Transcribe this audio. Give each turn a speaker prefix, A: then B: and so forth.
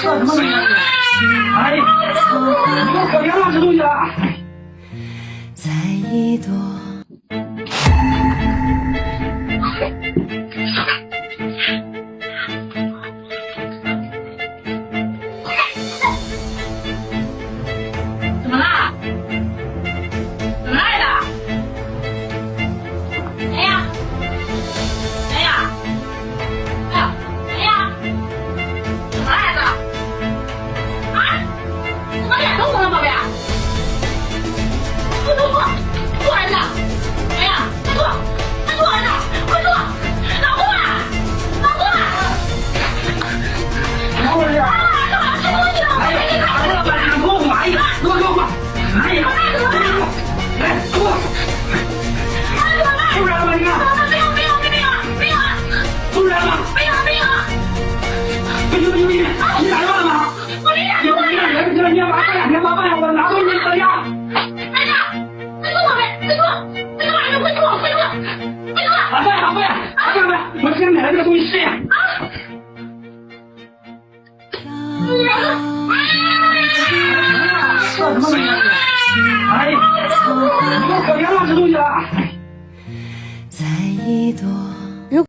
A: 什么东西？哎，你给我可别乱吃东西了。
B: 在一朵。
C: 怎么啦？怎么来的？哎呀！哎呀！哎呀！哎呀！怎么来的？啊？怎么脸都红了，宝贝？快坐，坐儿子！哎呀，快坐，快坐，儿子，快坐！老公啊，老公啊！
A: 怎么回事？
C: 干嘛吃东西了？
A: 哎呀，打过来吧，你给我买一个，给我，哎呀，来，给我，出来了吧？你看，
C: 没有，
A: 出来了吗？
C: 没有。
A: 不行，你打电话了吗？
C: 我没打
A: 你来不及了，你要麻烦2天麻烦我拿东西回家。
C: 儿子，快坐，宝贝，快坐，快坐，
A: 好背，我先买了这个东西试一下。这什么东西？